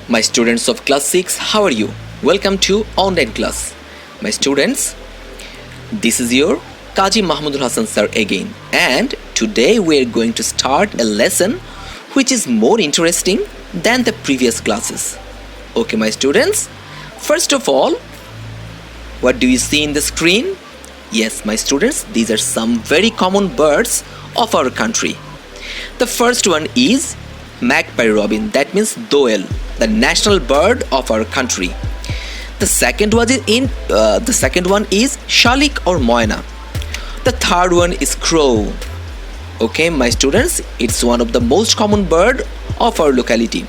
My students of class 6, how are you? Welcome to online class. My students, this is your Kaji Mahmudul Hassan sir again, and today we are going to start a lesson which is more interesting than the previous classes. Okay, my students, first of all, what do you see in the screen? Yes, my students, these are some very common birds of our country. The first one is magpie robin, that means doel, the national bird of our country. The second one is shalik or moina. The third one is crow. Okay, my students, it's one of the most common bird of our locality.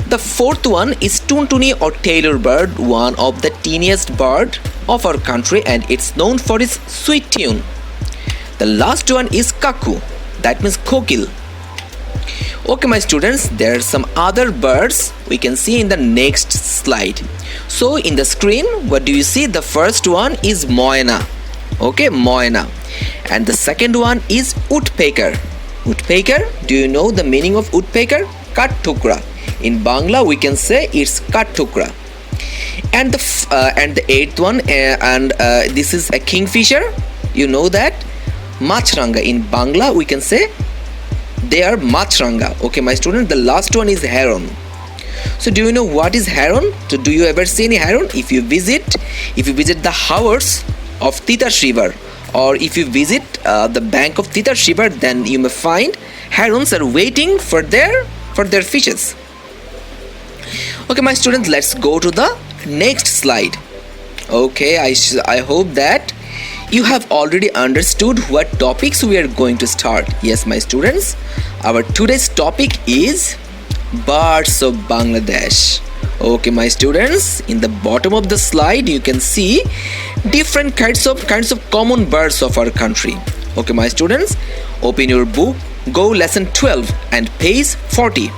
The fourth one is tuntuni or tailor bird, one of the teeniest bird of our country, and it's known for its sweet tune. The last one is kaku, that means kokil. Okay, my students, there are some other birds we can see in the next slide. So in the screen, what do you see? The first one is moina. Okay, moina. And the second one is woodpecker. Woodpecker, do you know the meaning of woodpecker? Kat thukra. In Bangla, we can say it's kat thukra. And the eighth one, this is a kingfisher. You know that? Machranga. In Bangla, we can say they are machranga. Okay, my student, the last one is heron. So do you know what is heron? So do you ever see any heron? If you visit the haors of Titash River, or if you visit the bank of Titash River, then you may find herons are waiting for their fishes. Okay, my students, let's go to the next slide. Okay, I hope that you have already understood what topics we are going to start. Yes, my students, our today's topic is birds of Bangladesh. Okay, my students, in the bottom of the slide you can see different kinds of common birds of our country. Okay, my students, open your book, go lesson 12 and page 40.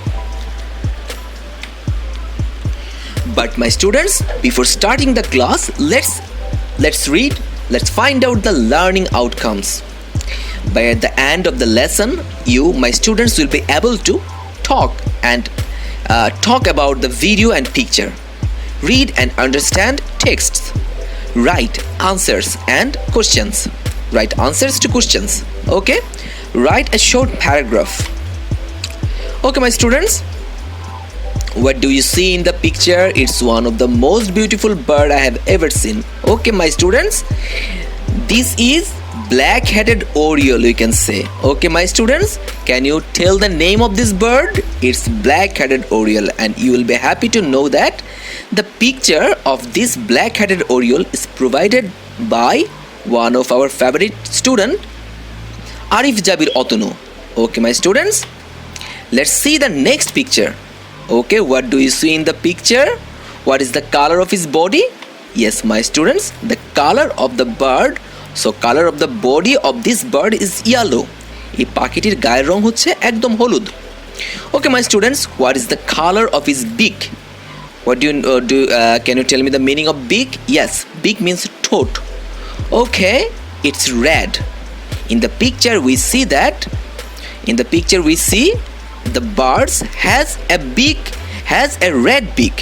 But my students, before starting the class, let's read. Let's find out the learning outcomes. By at the end of the lesson, you, my students, will be able to talk about the video and picture, read and understand texts, write answers and questions, write answers to questions. Okay, write a short paragraph. Okay, my students, what do you see in the picture? It's one of the most beautiful bird I have ever seen. Okay, my students, this is black-headed oriole, you can say. Okay, my students, can you tell the name of this bird? It's black-headed oriole, and you will be happy to know that the picture of this black-headed oriole is provided by one of our favorite student, Arif Jabir Otunu. Okay, my students, let's see the next picture. Okay, what do you see in the picture? What is the color of his body? Yes, my students, the color of the bird. So color of the body of this bird is yellow. এই পাখিটির গায়ের রং হচ্ছে একদম হলুদ. Okay, my students, what is the color of his beak? What do you can you tell me the meaning of beak? Yes, beak means throat. Okay, it's red. In the picture we see the bird has a red beak.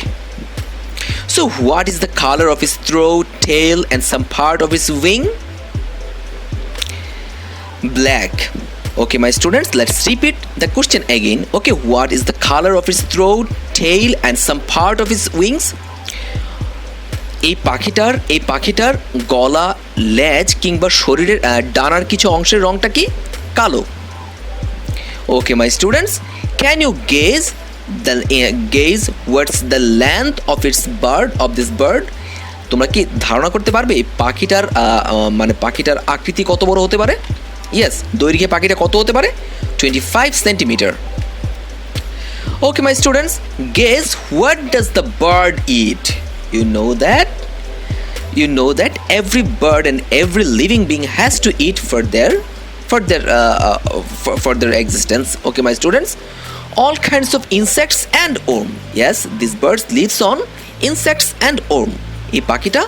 So what is the color of his throat, tail and some part of his wing? Black. Okay, my students, let's repeat the question again. Okay, what is the color of his throat, tail and some part of his wings? এই পাখিটার গলা, লেজ কিংবা শরীরের ডানার কিছু অংশের রংটা কি? কালো. Okay, my students, can you gaze what's the length of this bird? তোমরা কি ধারণা করতে পারবে এই পাখিটার আকৃতি কত বড় হতে পারে? Yes, দৈর্ঘ্যে পাখিটা কত হতে পারে? 25 centimeter. Okay, my students, guess what does the bird eat? You know that every bird and every living being has to eat for their existence. Okay, my students, all kinds of insects and worm. Yes, these birds lives on insects and worm. এই পাখিটা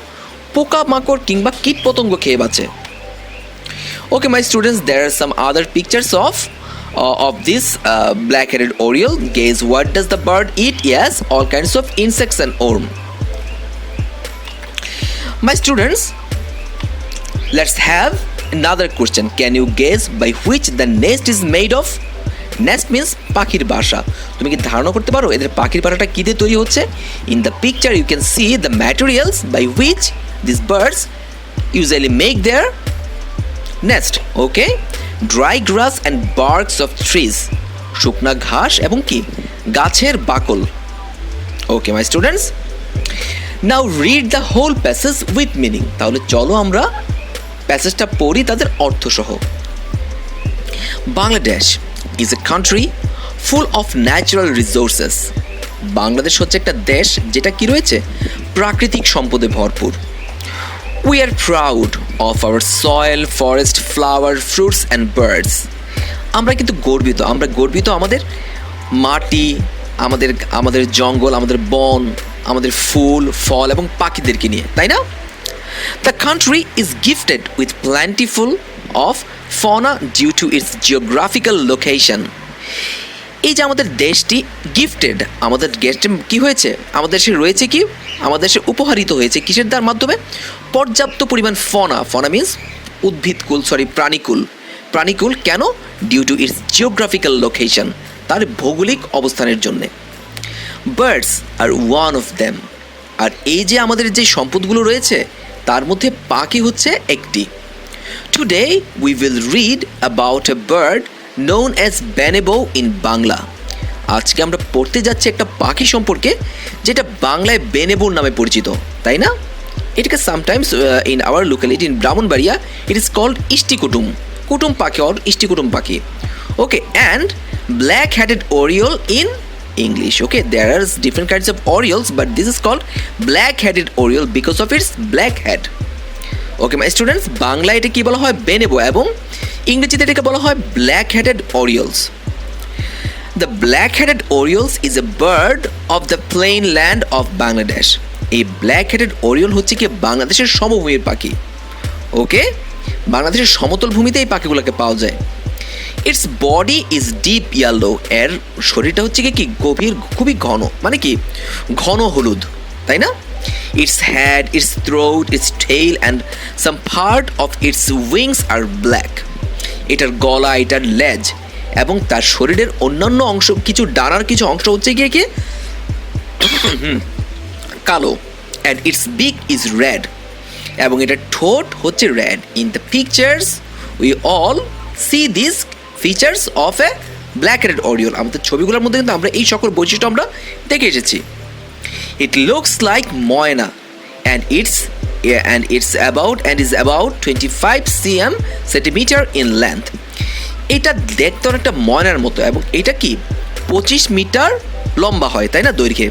পোকা মাকড় কিংবা কীটপতঙ্গ খেয়ে বাঁচে. Okay, my students, there are some other pictures of of this black-headed oriole. Guess what does the bird eat? Yes, all kinds of insects and worm. My students, let's have another question. Can you guess by which the nest is made of? Nest means পাখির বাসা. তুমি কি ধারণা করতে পারো এদের পাখির বাসাটা কি দিয়ে তৈরি হচ্ছে? In the picture you can see the materials by which these birds usually make their nest. Okay? Dry grass and barks of trees. শুকনা ঘাস এবং কি গাছের বাকল. Okay my students? Now read the whole passage with meaning. তাহলে চলো আমরা প্যাসেজটা পড়ি তাদের অর্থ সহ. Bangladesh is a country full of natural resources. Bangladesh হচ্ছে একটা দেশ যেটা কি রয়েছে প্রাকৃতিক সম্পদে ভরপুর. We are proud of our soil, forest, flower, fruits and birds. আমরা কিন্তু গর্বিত আমাদের মাটি, আমাদের জঙ্গল, আমাদের বন, আমাদের ফুল, ফল এবং পাখিদেরকে নিয়ে, তাই না? The country is gifted with plentiful of fauna due to its geographical location. এই যে আমাদের দেশটি গিফটেড, আমাদের দেশটি কি হয়েছে, আমাদের দেশে রয়েছে কি, আমাদের দেশে উপহারিত হয়েছে কিসের দ্বার মাধ্যমে? পর্যাপ্ত পরিমাণ ফনা মিন্স প্রাণীকুল কেন? Due to its geographical location, তার ভৌগোলিক অবস্থানের জন্যে। Birds are one of them, আর এই যে আমাদের যে সম্পদগুলো রয়েছে তার মধ্যে পাখি হচ্ছে একটি। Today we will read about a bird known as বেনেবো ইন বাংলা। আজকে আমরা পড়তে যাচ্ছি একটা পাখি সম্পর্কে যেটা বাংলায় বেনেবোর নামে পরিচিত, তাই না? এটাকে sometimes in our locality in Brahmanbaria it is called কুটুম পাখি অর ইষ্টিকুটুম পাখি। Okay, and black headed oriole in English. Okay, there are different kinds of orioles, but this is called black-headed oriole because of its black head. Okay, my students, বাংলায় এটা কি বলা হয়? বেনেবো, এবং ইংরেজিতে এটাকে বলা হয় black-headed orioles. The black-headed orioles is a bird of the plain land of Bangladesh. এই black-headed oriole হচ্ছে কি বাংলাদেশের সমভূমির পাখি। ওকে, বাংলাদেশের সমতল ভূমিতে এই পাখিগুলোকে পাওয়া যায়। It's body is deep yellow, এর শরীরটা হচ্ছে কি গভীর, খুবই ঘন, মানে কি ঘন হলুদ, তাই না? It's head, it's throat, it's tail and some part of its wings are black. এটার গলা, এটার লেজ এবং তার শরীরের অন্যান্য অংশ, কিছু ডানার কিছু অংশ হচ্ছে গিয়ে কি কালো। অ্যান্ড ইটস বিক ইজ রেড, এবং এটার ঠোঁট হচ্ছে red. In the pictures we all C this features of A black-headed Oriole. আমাদের ছবিগুলোর মধ্যে কিন্তু আমরা এই সকল বৈশিষ্ট্য আমরা দেখে এসেছি। It looks like Moyna and it's about 25 centimetre in length. এটা দেখতে অনেকটা ময়নার মতো, এবং এটা কি 25 মিটার লম্বা হয়, তাই না, দৈর্ঘ্যে।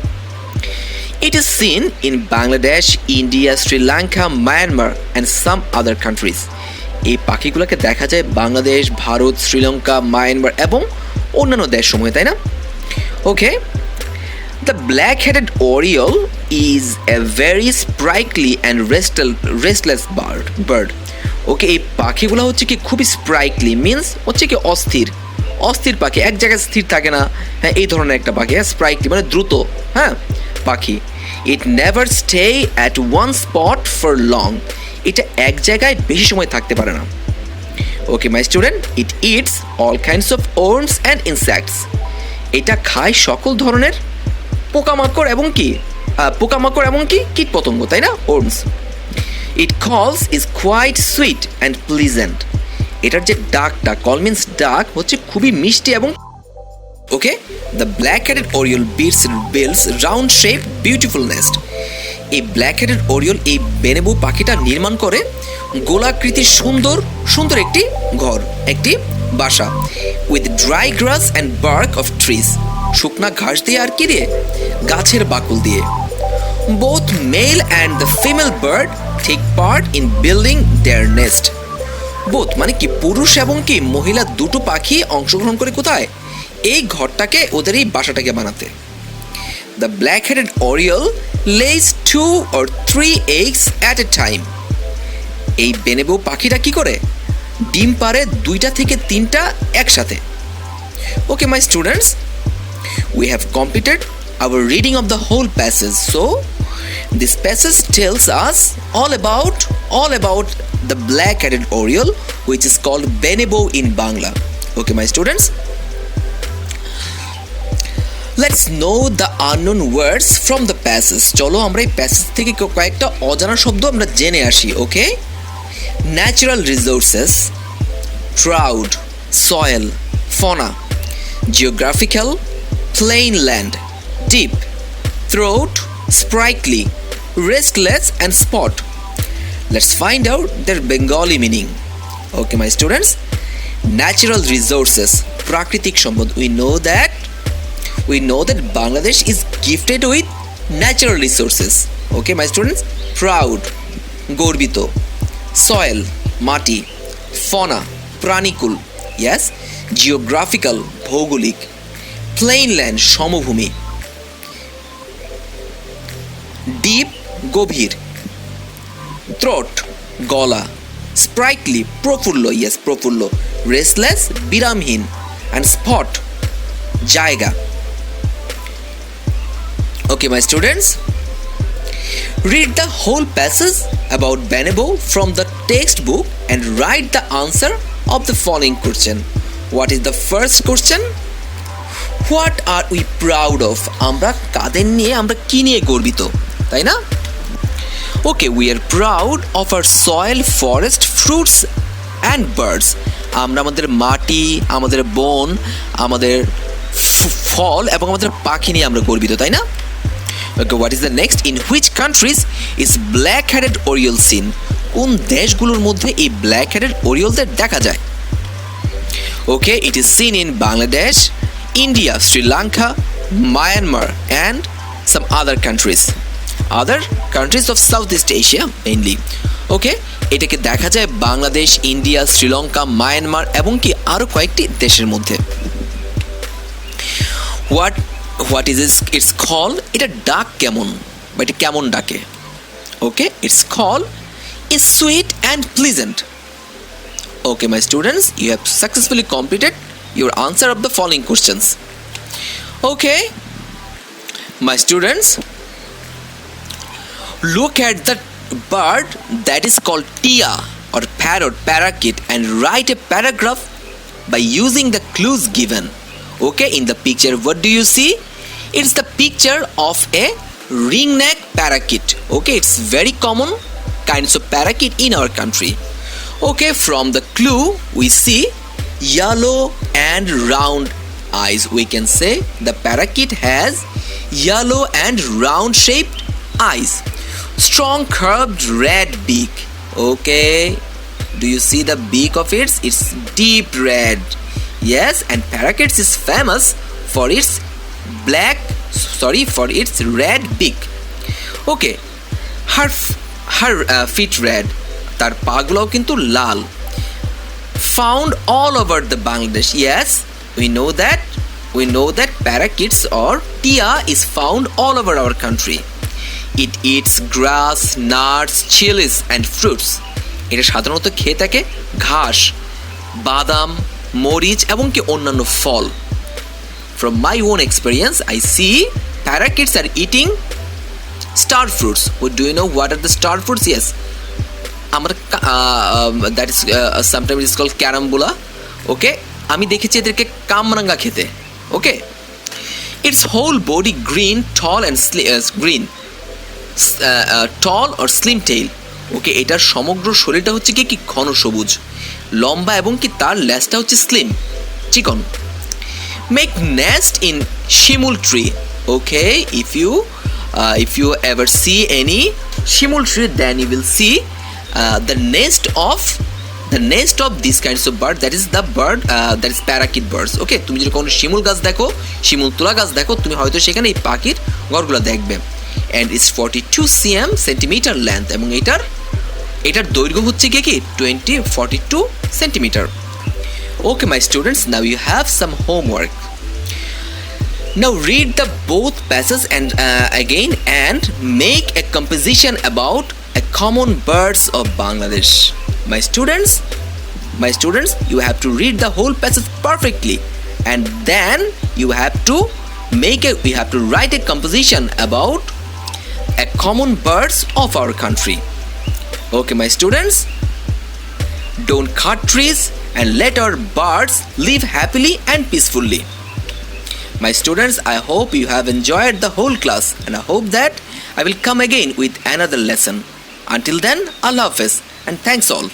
It is seen in Bangladesh, India, Sri Lanka, Myanmar and some other countries. এই পাখিগুলোকে দেখা যায় বাংলাদেশ, ভারত, শ্রীলঙ্কা, মায়ানমার এবং অন্যান্য দেশসমূহে, তাই না? Okay, the black headed oriole is a very sprightly and restless bird. Okay, এই পাখিগুলো হচ্ছে কি খুবই স্প্রাইকলি, মিনস হচ্ছে কি অস্থির পাখি, এক জায়গায় স্থির থাকে না, হ্যাঁ, এই ধরনের একটা পাখি। হ্যাঁ, স্প্রাইকলি মানে দ্রুত, হ্যাঁ, পাখি। It never stay at one spot for long, এটা এক জায়গায় বেশি সময় থাকতে পারে না। Okay my student, it eats all kinds of worms and insects. এটা খায় সকল ধরনের পোকামাকড় এবং কি কীটপতঙ্গ, তাই না, worms. It calls is quite sweet and pleasant. এটার যে ডাকটা, কল মিন্স ডাক, হচ্ছে খুবই মিষ্টি এবং okay. The black headed oriole builds round shape beautiful nest. এই ব্ল্যাক-হেডেড ওরিওল, এই বেনেবো পাখিটা নির্মাণ করে গোলাকৃতির সুন্দর একটি ঘর, একটি বাসা। With dry grass and bark of trees, শুকনা ঘাস দিয়ে আর কি দিয়ে, গাছের বাকল দিয়ে। Both male and the female bird take part in building their nest. Both মানে কি পুরুষ এবং কি মহিলা দুটো পাখি অংশগ্রহণ করে কোথায়? এই ঘরটাকে, ওদের এই বাসাটাকে বানাতে। The black-headed oriole lays 2 or 3 eggs at a time. এই বেনেবো পাখিটা কি করে? ডিম পারে 2টা থেকে 3টা একসাথে। Okay, my students, we have completed our reading of the whole passage. So this passage tells us all about the black-headed oriole, which is called benebo in Bangla. Okay, my students, let's know the unknown words from the passage. চলো আমরা এই passage থেকে কয়েকটা অজানা শব্দ আমরা জেনে আসি. Okay, natural resources, trout, soil, fauna, geographical, plain land, deep, throat, sprightly, restless and spot. Let's find out their Bengali meaning. Okay, my students, natural resources, prakritik সম্পদ. We know that Bangladesh is gifted with natural resources. Okay, my students, proud, গর্বিত, soil, মাটি, fauna, প্রাণীকুল, yes, geographical, ভৌগোলিক, plain land, সমভূমি, deep, গভীর, throat, গলা, sprightly, Prafulla, yes, Prafulla, restless, বিরামহীন, and spot, জায়গা. Okay, my students, read the whole passage about benebo from the textbook and write the answer of the following question. What is the first question? What are we proud of? আমরা কাদের নিয়ে, আমরা কি নিয়ে গর্বিত, তাই না? Okay, we are proud of our soil, forest, fruits and birds. আমরা আমাদের মাটি, আমাদের বন, আমাদের ফল এবং আমাদের পাখি নিয়ে আমরা গর্বিত, তাই না? Okay, what is the next? In which countries is black-headed oriole seen? কোন দেশগুলোর মধ্যে এই black-headed oriole দেখা যায়? Okay, it is seen in Bangladesh, India, Sri Lanka, Myanmar and some other countries of Southeast Asia mainly. Okay, এটাকে দেখা যায় Bangladesh, India, Sri Lanka, Myanmar এবং কি আরো কয়েকটি দেশের মধ্যে. What is it's called? এটা ডাক কেমন, বা এটা কেমন ডাকে? Okay, it's called is sweet and pleasant. Okay, my students, you have successfully completed your answer of the following questions. Okay, my students, look at the bird that is called tia or parrot, parakeet, and write a paragraph by using the clues given. Okay, in the picture, what do you see? It's the picture of a ringneck parakeet. Okay, it's very common kinds of parakeet in our country. Okay, from the clue we see yellow and round eyes. We can say the parakeet has yellow and round shaped eyes, strong curved red beak. Okay, do you see the beak of it? It's deep red. Yes, and parakeets is famous for its red beak. Okay, her feet red, তার পাগুলোও কিন্তু লাল. Found all over the Bangladesh. Yes, we know that parakeets or tia is found all over our country. It eats grass, nuts, chilies and fruits. এটা সাধারণত খেয়ে থাকে ঘাস, বাদাম, মরিচ এবং কি অন্যান্য ফল. From my own experience, I see parakeets are eating star fruits. Do you know what are the star fruits? Yes, that is sometimes it's called carambola. Okay, আমি দেখেছি এদেরকে কামরাঙ্গা খেতে. Okay, its whole body green, tall and tall or slim tail. Okay, এটার সমগ্র শরীরটা হচ্ছে কি ঘন সবুজ, লম্বা এবং কি তার লেজটা হচ্ছে স্লিম, চিকন. Make nest in shimul tree. Okay, if you ever see any shimul tree, then you will see the nest of these kinds of bird. That is the bird that is parakeet birds. Okay, তুমি যদি কোনো শিমুল গাছ দেখো, শিমুল তুলা গাছ দেখো, তুমি হয়তো সেখানে এই পাখির ঘরগুলো দেখবে. And it's 42 centimeter length এবং এটার দৈর্ঘ্য হচ্ছে কি 42 centimeter. Okay, my students, now you have some homework. Now read the both passages and again and make a composition about a common birds of Bangladesh. My students, you have to read the whole passage perfectly and then you have to write a composition about a common birds of our country. Okay, my students, don't cut trees and let our birds live happily and peacefully. My students, I hope you have enjoyed the whole class, and I hope that I will come again with another lesson. Until then, Allah Hafiz, and thanks all.